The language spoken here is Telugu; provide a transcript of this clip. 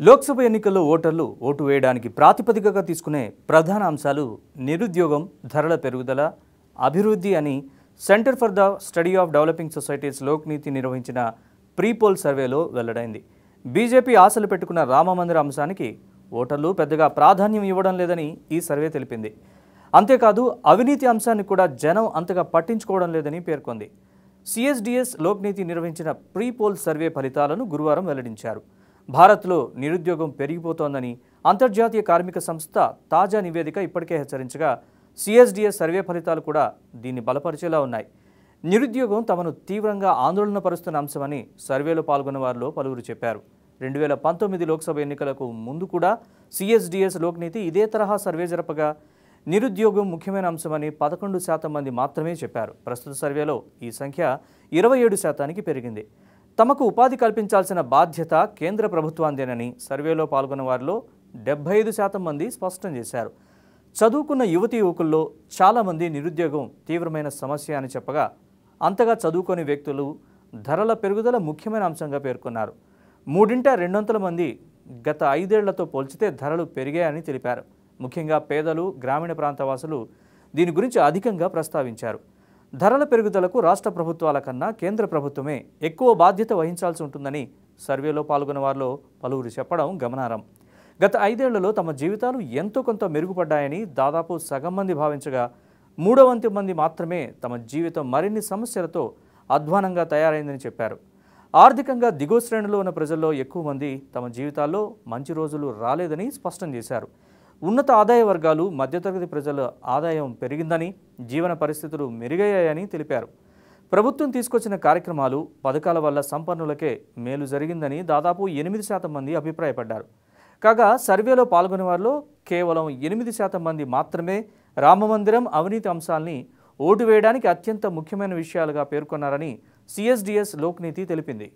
లోక్సభ ఎన్నికల్లో ఓటర్లు ఓటు వేయడానికి ప్రాతిపదికగా తీసుకునే ప్రధాన అంశాలు నిరుద్యోగం, ధరల పెరుగుదల, అభివృద్ధి అని centre for the study of developing societies Lokniti నిర్వహించిన ప్రీపోల్ సర్వేలో వెల్లడైంది. బీజేపీ ఆశలు పెట్టుకున్న రామమందిర అంశానికి ఓటర్లు పెద్దగా ప్రాధాన్యం ఇవ్వడం లేదని ఈ సర్వే తెలిపింది. అంతేకాదు అవినీతి అంశాన్ని కూడా జనం అంతగా పట్టించుకోవడం లేదని పేర్కొంది. సిఎస్డిఎస్ లోక్నీతి నిర్వహించిన ప్రీపోల్ సర్వే ఫలితాలను గురువారం వెల్లడించారు. భారత్లో నిరుద్యోగం పెరిగిపోతోందని అంతర్జాతీయ కార్మిక సంస్థ తాజా నివేదిక ఇప్పటికే హెచ్చరించగా సిఎస్డిఎస్ సర్వే ఫలితాలు కూడా దీన్ని బలపరిచేలా ఉన్నాయి. నిరుద్యోగం తమను తీవ్రంగా ఆందోళన పరుస్తున్న అంశమని సర్వేలో పాల్గొన్న వారిలో పలువురు చెప్పారు. 2019 లోక్సభ ఎన్నికలకు ముందు కూడా సిఎస్డిఎస్ లోక్నీతి ఇదే తరహా సర్వే జరపగా నిరుద్యోగం ముఖ్యమైన అంశమని 11% మంది మాత్రమే చెప్పారు. ప్రస్తుత సర్వేలో ఈ సంఖ్య 27%కి పెరిగింది. తమకు ఉపాధి కల్పించాల్సిన బాధ్యత కేంద్ర ప్రభుత్వాందేనని సర్వేలో పాల్గొన్న వారిలో 75% మంది స్పష్టం చేశారు. చదువుకున్న యువతీ యువకుల్లో చాలామంది నిరుద్యోగం తీవ్రమైన సమస్య అని చెప్పగా, అంతగా చదువుకోని వ్యక్తులు ధరల పెరుగుదల ముఖ్యమైన అంశంగా పేర్కొన్నారు. 200 మంది గత 5 ఏళ్లతో పోల్చితే ధరలు పెరిగాయని తెలిపారు. ముఖ్యంగా పేదలు, గ్రామీణ ప్రాంత వాసులు దీని గురించి అధికంగా ప్రస్తావించారు. ధరల పెరుగుదలకు రాష్ట్ర ప్రభుత్వాల కన్నా కేంద్ర ప్రభుత్వమే ఎక్కువ బాధ్యత వహించాల్సి ఉంటుందని సర్వేలో పాల్గొన్న వారిలో పలువురు చెప్పడం గమనార్హం. గత 5 ఏళ్లలో తమ జీవితాలు ఎంతో కొంత మెరుగుపడ్డాయని దాదాపు సగం మంది భావించగా, 3/4 మంది మాత్రమే తమ జీవితం మరిన్ని సమస్యలతో అధ్వానంగా తయారైందని చెప్పారు. ఆర్థికంగా దిగువ శ్రేణిలో ఉన్న ప్రజల్లో ఎక్కువ మంది తమ జీవితాల్లో మంచి రోజులు రాలేదని స్పష్టం చేశారు. ఉన్నత ఆదాయ వర్గాలు, మధ్యతరగతి ప్రజల ఆదాయం పెరిగిందని, జీవన పరిస్థితులు మెరుగయ్యాయని తెలిపారు. ప్రభుత్వం తీసుకొచ్చిన కార్యక్రమాలు, పథకాల వల్ల సంపన్నులకే మేలు జరిగిందని దాదాపు 8% మంది అభిప్రాయపడ్డారు. కాగా సర్వేలో పాల్గొనే వారిలో కేవలం 8% మంది మాత్రమే రామమందిరం, అవినీతి అంశాల్ని ఓటు వేయడానికి అత్యంత ముఖ్యమైన విషయాలుగా పేర్కొన్నారని సిఎస్డిఎస్ లోక్నీతి తెలిపింది.